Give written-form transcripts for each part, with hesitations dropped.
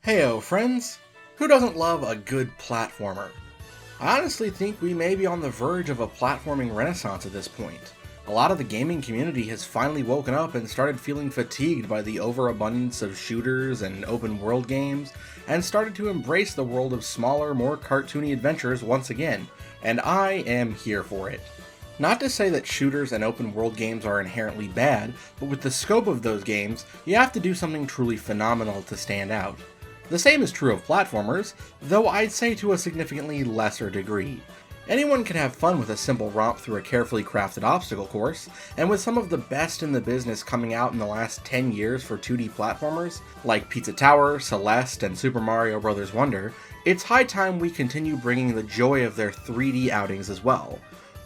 Heyo friends! Who doesn't love a good platformer? I honestly think we may be on the verge of a platforming renaissance at this point. A lot of the gaming community has finally woken up and started feeling fatigued by the overabundance of shooters and open world games, and started to embrace the world of smaller, more cartoony adventures once again, and I am here for it. Not to say that shooters and open world games are inherently bad, but with the scope of those games, you have to do something truly phenomenal to stand out. The same is true of platformers, though I'd say to a significantly lesser degree. Anyone can have fun with a simple romp through a carefully crafted obstacle course, and with some of the best in the business coming out in the last 10 years for 2D platformers, like Pizza Tower, Celeste, and Super Mario Bros. Wonder, it's high time we continue bringing the joy of their 3D outings as well.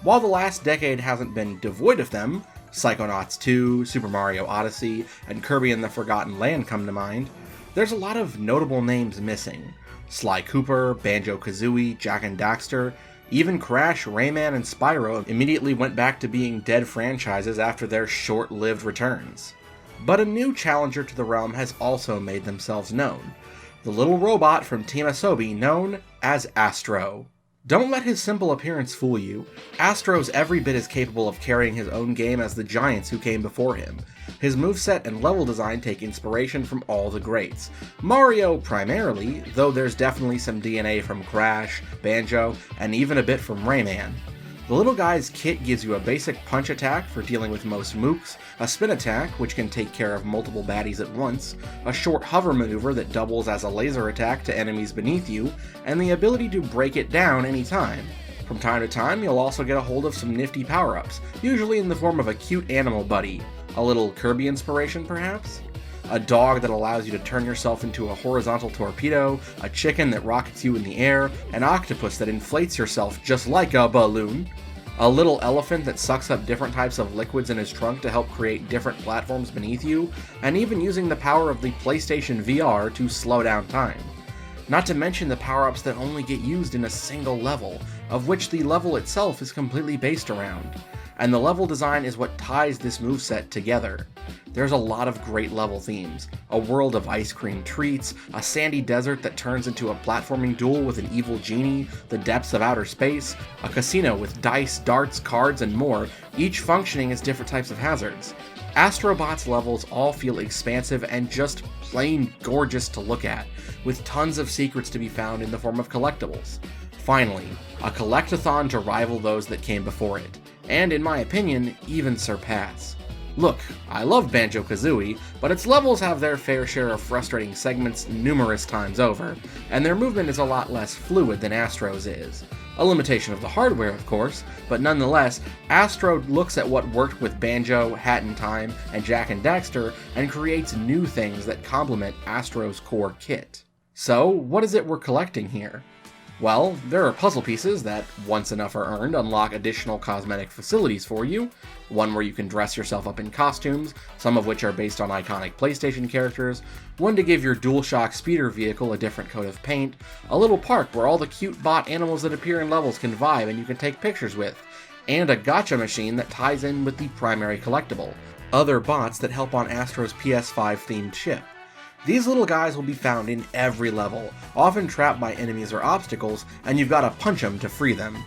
While the last decade hasn't been devoid of them, Psychonauts 2, Super Mario Odyssey, and Kirby and the Forgotten Land come to mind, there's a lot of notable names missing. Sly Cooper, Banjo-Kazooie, Jak and Daxter, even Crash, Rayman, and Spyro immediately went back to being dead franchises after their short-lived returns. But a new challenger to the realm has also made themselves known. The little robot from Team Asobi known as Astro. Don't let his simple appearance fool you. Astro's every bit as capable of carrying his own game as the giants who came before him. His moveset and level design take inspiration from all the greats. Mario primarily, though there's definitely some DNA from Crash, Banjo, and even a bit from Rayman. The little guy's kit gives you a basic punch attack for dealing with most mooks, a spin attack which can take care of multiple baddies at once, a short hover maneuver that doubles as a laser attack to enemies beneath you, and the ability to break it down anytime. From time to time, you'll also get a hold of some nifty power-ups, usually in the form of a cute animal buddy. A little Kirby inspiration, perhaps? A dog that allows you to turn yourself into a horizontal torpedo, a chicken that rockets you in the air, an octopus that inflates yourself just like a balloon, a little elephant that sucks up different types of liquids in his trunk to help create different platforms beneath you, and even using the power of the PlayStation VR to slow down time. Not to mention the power-ups that only get used in a single level, of which the level itself is completely based around. And the level design is what ties this moveset together. There's a lot of great level themes, a world of ice cream treats, a sandy desert that turns into a platforming duel with an evil genie, the depths of outer space, a casino with dice, darts, cards, and more, each functioning as different types of hazards. ASTRO BOT's levels all feel expansive and just plain gorgeous to look at, with tons of secrets to be found in the form of collectibles. Finally, a collectathon to rival those that came before it, and in my opinion, even surpass. Look, I love Banjo-Kazooie, but its levels have their fair share of frustrating segments numerous times over, and their movement is a lot less fluid than Astro's is. A limitation of the hardware, of course, but nonetheless, Astro looks at what worked with Banjo, Hat in Time, and Jak and Daxter, and creates new things that complement Astro's core kit. So, what is it we're collecting here? Well, there are puzzle pieces that, once enough are earned, unlock additional cosmetic facilities for you, one where you can dress yourself up in costumes, some of which are based on iconic PlayStation characters, one to give your DualShock speeder vehicle a different coat of paint, a little park where all the cute bot animals that appear in levels can vibe and you can take pictures with, and a gacha machine that ties in with the primary collectible, other bots that help on Astro's PS5 themed ship. These little guys will be found in every level, often trapped by enemies or obstacles, and you've got to punch them to free them.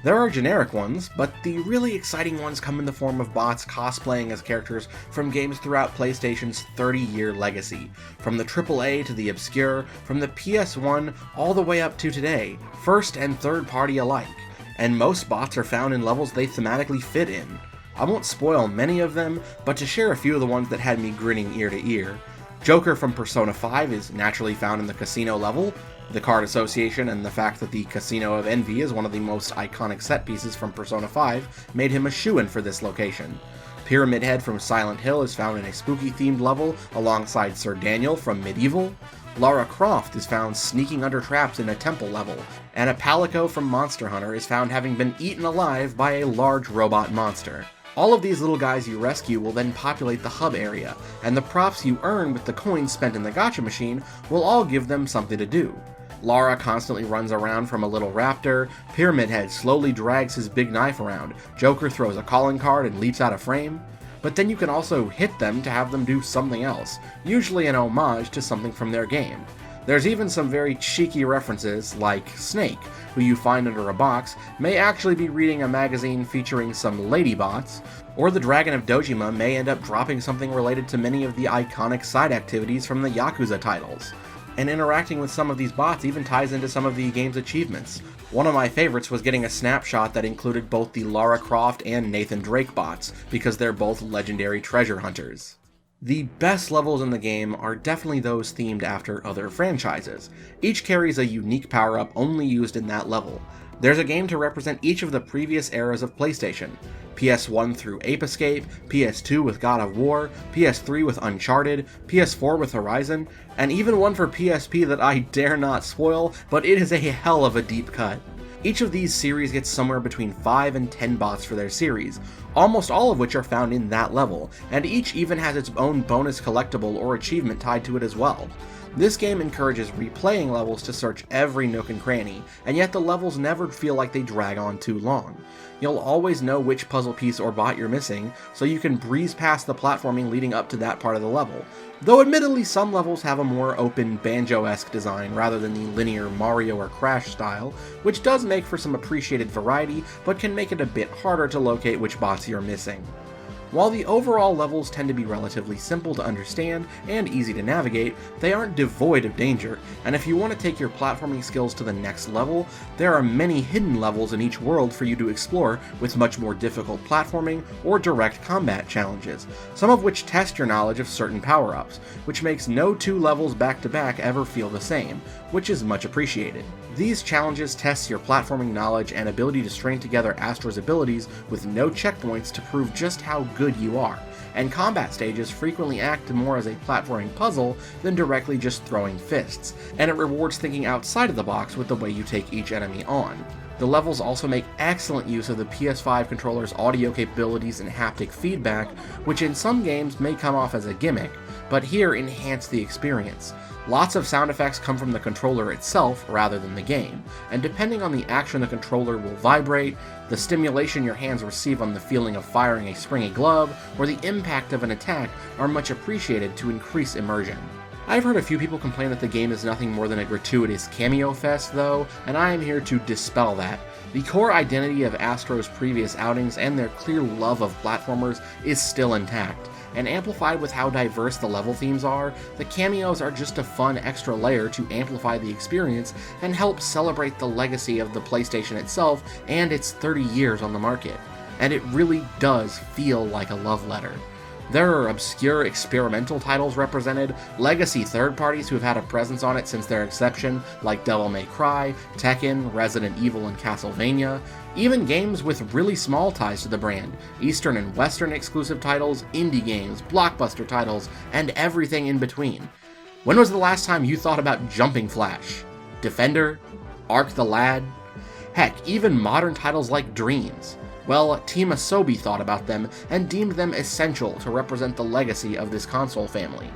There are generic ones, but the really exciting ones come in the form of bots cosplaying as characters from games throughout PlayStation's 30-year legacy, from the AAA to the obscure, from the PS1 all the way up to today, first and third party alike, and most bots are found in levels they thematically fit in. I won't spoil many of them, but to share a few of the ones that had me grinning ear to ear, Joker from Persona 5 is naturally found in the casino level. The card association and the fact that the Casino of Envy is one of the most iconic set pieces from Persona 5 made him a shoo-in for this location. Pyramid Head from Silent Hill is found in a spooky-themed level alongside Sir Daniel from Medieval. Lara Croft is found sneaking under traps in a temple level, and a Palico from Monster Hunter is found having been eaten alive by a large robot monster. All of these little guys you rescue will then populate the hub area, and the props you earn with the coins spent in the gacha machine will all give them something to do. Lara constantly runs around from a little raptor, Pyramid Head slowly drags his big knife around, Joker throws a calling card and leaps out of frame. but then you can also hit them to have them do something else, usually an homage to something from their game. There's even some very cheeky references, like Snake, who you find under a box, may actually be reading a magazine featuring some ladybots, or the Dragon of Dojima may end up dropping something related to many of the iconic side activities from the Yakuza titles. And interacting with some of these bots even ties into some of the game's achievements. One of my favorites was getting a snapshot that included both the Lara Croft and Nathan Drake bots, because they're both legendary treasure hunters. The best levels in the game are definitely those themed after other franchises. Each carries a unique power-up only used in that level. There's a game to represent each of the previous eras of PlayStation. PS1 through Ape Escape, PS2 with God of War, PS3 with Uncharted, PS4 with Horizon, and even one for PSP that I dare not spoil, but it is a hell of a deep cut. Each of these series gets somewhere between 5 and 10 bots for their series, almost all of which are found in that level, and each even has its own bonus collectible or achievement tied to it as well. This game encourages replaying levels to search every nook and cranny, and yet the levels never feel like they drag on too long. You'll always know which puzzle piece or bot you're missing, so you can breeze past the platforming leading up to that part of the level. Though admittedly some levels have a more open Banjo-esque design rather than the linear Mario or Crash style, which does make for some appreciated variety, but can make it a bit harder to locate which bots you're missing. While the overall levels tend to be relatively simple to understand and easy to navigate, they aren't devoid of danger, and if you want to take your platforming skills to the next level, there are many hidden levels in each world for you to explore with much more difficult platforming or direct combat challenges, some of which test your knowledge of certain power-ups, which makes no two levels back-to-back ever feel the same, which is much appreciated. These challenges test your platforming knowledge and ability to string together Astro's abilities with no checkpoints to prove just how good you are, and combat stages frequently act more as a platforming puzzle than directly just throwing fists, and it rewards thinking outside of the box with the way you take each enemy on. The levels also make excellent use of the PS5 controller's audio capabilities and haptic feedback, which in some games may come off as a gimmick, but here enhance the experience. Lots of sound effects come from the controller itself rather than the game, and depending on the action the controller will vibrate, the stimulation your hands receive on the feeling of firing a springy glove, or the impact of an attack are much appreciated to increase immersion. I've heard a few people complain that the game is nothing more than a gratuitous cameo fest though, and I am here to dispel that. The core identity of Astro's previous outings and their clear love of platformers is still intact, and amplified with how diverse the level themes are, the cameos are just a fun extra layer to amplify the experience and help celebrate the legacy of the PlayStation itself and its 30 years on the market. And it really does feel like a love letter. There are obscure experimental titles represented, legacy third parties who have had a presence on it since their inception, like Devil May Cry, Tekken, Resident Evil, and Castlevania, even games with really small ties to the brand, Eastern and Western exclusive titles, indie games, blockbuster titles, and everything in between. When was the last time you thought about Jumping Flash? Defender? Arc the Lad? Heck, even modern titles like Dreams. Well, Team Asobi thought about them and deemed them essential to represent the legacy of this console family.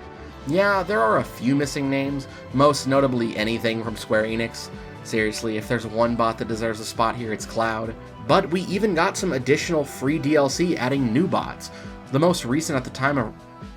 Yeah, there are a few missing names, most notably anything from Square Enix. Seriously, if there's one bot that deserves a spot here, it's Cloud. But we even got some additional free DLC adding new bots, the most recent at the time,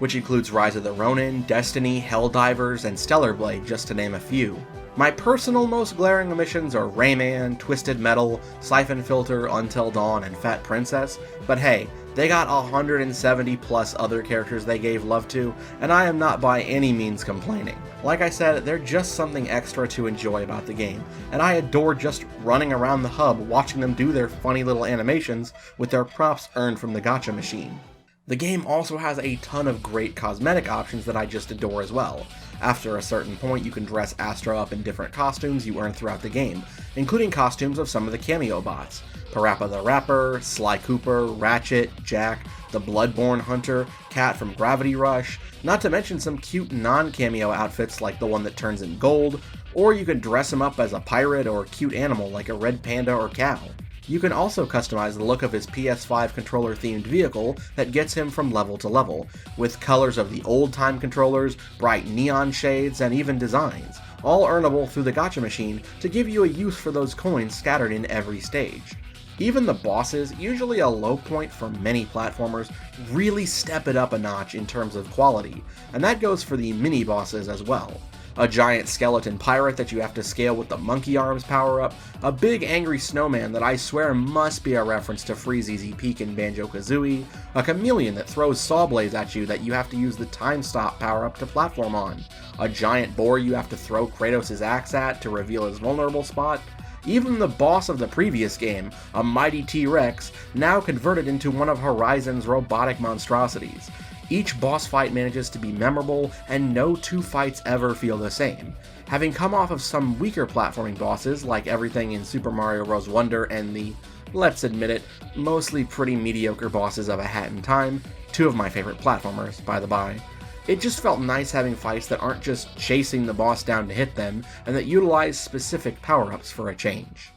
which includes Rise of the Ronin, Destiny, Helldivers, and Stellar Blade, just to name a few. My personal most glaring omissions are Rayman, Twisted Metal, Siphon Filter, Until Dawn, and Fat Princess, but hey, they got 170 plus other characters they gave love to, and I am not by any means complaining. Like I said, they're just something extra to enjoy about the game, and I adore just running around the hub watching them do their funny little animations with their props earned from the gacha machine. The game also has a ton of great cosmetic options that I just adore as well. After a certain point, you can dress Astro up in different costumes you earn throughout the game, including costumes of some of the cameo bots. Parappa the Rapper, Sly Cooper, Ratchet, Jack, the Bloodborne Hunter, Cat from Gravity Rush, not to mention some cute non-cameo outfits like the one that turns in gold, or you can dress him up as a pirate or a cute animal like a red panda or cow. You can also customize the look of his PS5 controller-themed vehicle that gets him from level to level, with colors of the old-time controllers, bright neon shades, and even designs, all earnable through the gacha machine to give you a use for those coins scattered in every stage. Even the bosses, usually a low point for many platformers, really step it up a notch in terms of quality, and that goes for the mini-bosses as well. A giant skeleton pirate that you have to scale with the monkey arms power-up, a big angry snowman that I swear must be a reference to Freezeezy Peak in Banjo-Kazooie, a chameleon that throws saw blades at you that you have to use the time stop power-up to platform on, a giant boar you have to throw Kratos' axe at to reveal his vulnerable spot. Even the boss of the previous game, a mighty T-Rex, now converted into one of Horizon's robotic monstrosities. Each boss fight manages to be memorable, and no two fights ever feel the same. Having come off of some weaker platforming bosses, like everything in Super Mario Bros. Wonder and the, let's admit it, mostly pretty mediocre bosses of A Hat in Time, two of my favorite platformers, by the by. It just felt nice having fights that aren't just chasing the boss down to hit them, and that utilize specific power-ups for a change.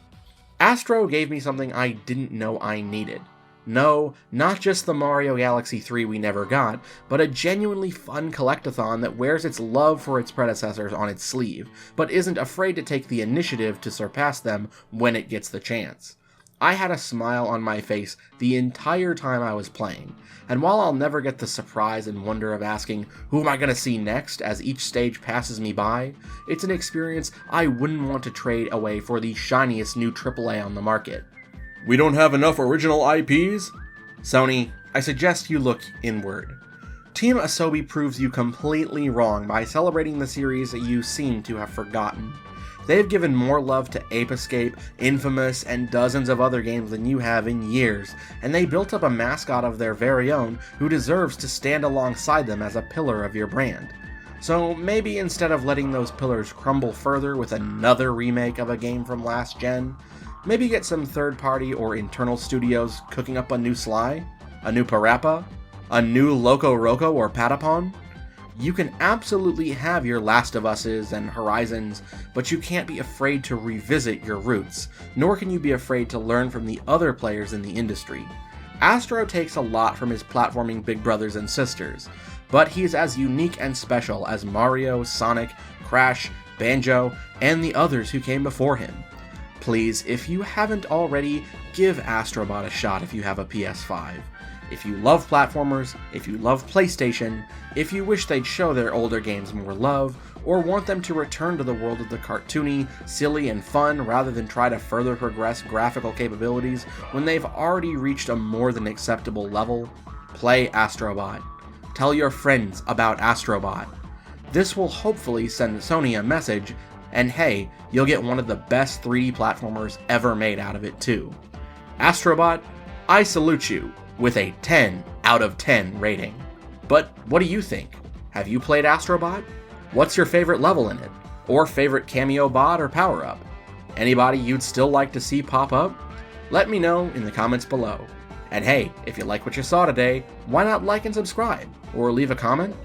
Astro gave me something I didn't know I needed. No, not just the Mario Galaxy 3 we never got, but a genuinely fun collectathon that wears its love for its predecessors on its sleeve, but isn't afraid to take the initiative to surpass them when it gets the chance. I had a smile on my face the entire time I was playing, and while I'll never get the surprise and wonder of asking who am I gonna see next as each stage passes me by, it's an experience I wouldn't want to trade away for the shiniest new AAA on the market. We don't have enough original IPs? Sony, I suggest you look inward. Team Asobi proves you completely wrong by celebrating the series that you seem to have forgotten. They've given more love to Ape Escape, Infamous, and dozens of other games than you have in years, and they built up a mascot of their very own who deserves to stand alongside them as a pillar of your brand. So maybe instead of letting those pillars crumble further with another remake of a game from last gen, maybe get some third-party or internal studios cooking up a new Sly, a new Parappa, a new Loco Roco or Patapon. You can absolutely have your Last of Us's and Horizons, but you can't be afraid to revisit your roots, nor can you be afraid to learn from the other players in the industry. Astro takes a lot from his platforming big brothers and sisters, but he's as unique and special as Mario, Sonic, Crash, Banjo, and the others who came before him. Please, if you haven't already, give Astro Bot a shot if you have a PS5. If you love platformers, if you love PlayStation, if you wish they'd show their older games more love, or want them to return to the world of the cartoony, silly, and fun rather than try to further progress graphical capabilities when they've already reached a more than acceptable level, play Astro Bot. Tell your friends about Astro Bot. This will hopefully send Sony a message, and hey, you'll get one of the best 3D platformers ever made out of it too. Astro Bot, I salute you with a 10 out of 10 rating. But what do you think? Have you played Astro Bot? What's your favorite level in it? Or favorite cameo bot or power-up? Anybody you'd still like to see pop up? Let me know in the comments below. And hey, if you like what you saw today, why not like and subscribe? Or leave a comment?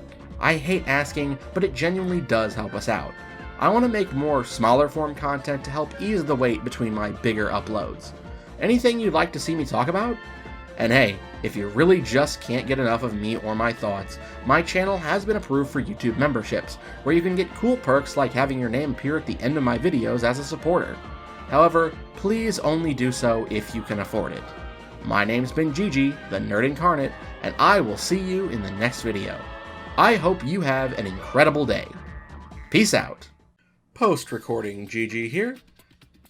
I hate asking, but it genuinely does help us out. I want to make more smaller form content to help ease the wait between my bigger uploads. Anything you'd like to see me talk about? And hey, if you really just can't get enough of me or my thoughts, my channel has been approved for YouTube memberships, where you can get cool perks like having your name appear at the end of my videos as a supporter. However, please only do so if you can afford it. My name's been Gigi, the Nerd Incarnate, and I will see you in the next video. I hope you have an incredible day. Peace out. Post-recording Gigi here.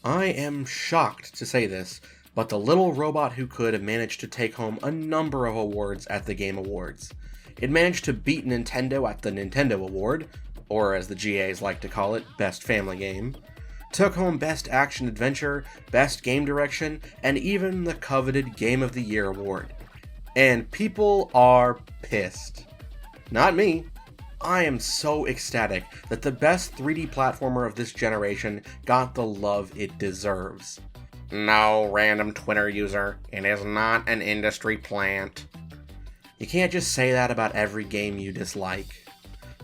I am shocked to say this, but the little robot who could managed to take home a number of awards at the Game Awards. It managed to beat Nintendo at the Nintendo Award, or as the GAs like to call it, Best Family Game, took home Best Action Adventure, Best Game Direction, and even the coveted Game of the Year award. And people are pissed. Not me. I am so ecstatic that the best 3D platformer of this generation got the love it deserves. No, random Twitter user, it is not an industry plant. You can't just say that about every game you dislike.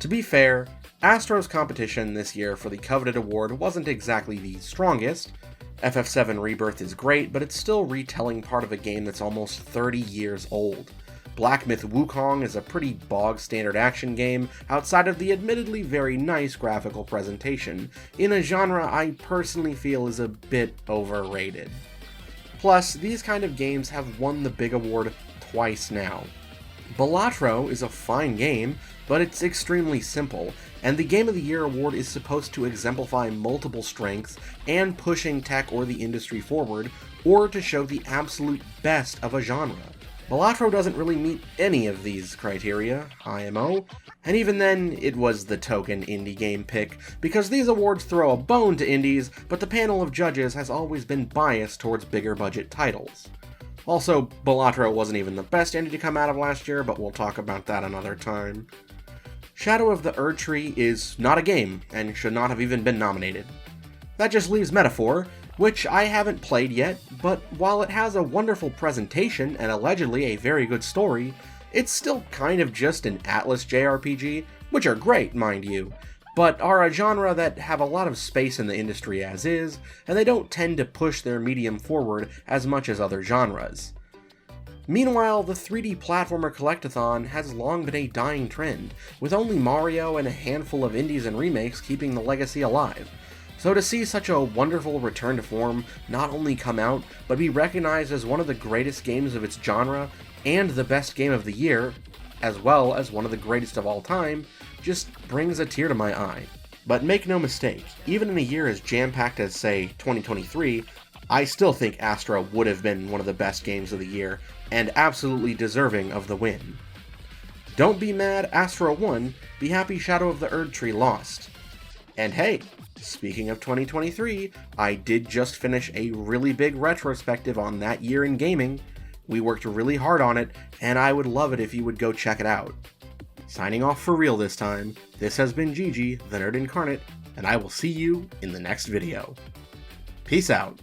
To be fair, Astro's competition this year for the coveted award wasn't exactly the strongest. FF7 Rebirth is great, but it's still retelling part of a game that's almost 30 years old. Black Myth Wukong is a pretty bog-standard action game outside of the admittedly very nice graphical presentation, in a genre I personally feel is a bit overrated. Plus, these kind of games have won the big award twice now. Balatro is a fine game, but it's extremely simple, and the Game of the Year award is supposed to exemplify multiple strengths and pushing tech or the industry forward, or to show the absolute best of a genre. Balatro doesn't really meet any of these criteria, IMO, and even then, it was the token indie game pick, because these awards throw a bone to indies, but the panel of judges has always been biased towards bigger budget titles. Also, Balatro wasn't even the best indie to come out of last year, but we'll talk about that another time. Shadow of the Erdtree is not a game, and should not have even been nominated. That just leaves Metaphor, which I haven't played yet, but while it has a wonderful presentation and allegedly a very good story, it's still kind of just an Atlas JRPG, which are great, mind you, but are a genre that have a lot of space in the industry as is, and they don't tend to push their medium forward as much as other genres. Meanwhile, the 3D platformer collectathon has long been a dying trend, with only Mario and a handful of indies and remakes keeping the legacy alive. So to see such a wonderful return to form not only come out, but be recognized as one of the greatest games of its genre, and the best game of the year, as well as one of the greatest of all time, just brings a tear to my eye. But make no mistake, even in a year as jam-packed as, say, 2023, I still think Astro would have been one of the best games of the year, and absolutely deserving of the win. Don't be mad Astro won, be happy Shadow of the Erdtree lost. And hey, speaking of 2023, I did just finish a really big retrospective on that year in gaming. We worked really hard on it, and I would love it if you would go check it out. Signing off for real this time, this has been Gigi, the Nerd Incarnate, and I will see you in the next video. Peace out.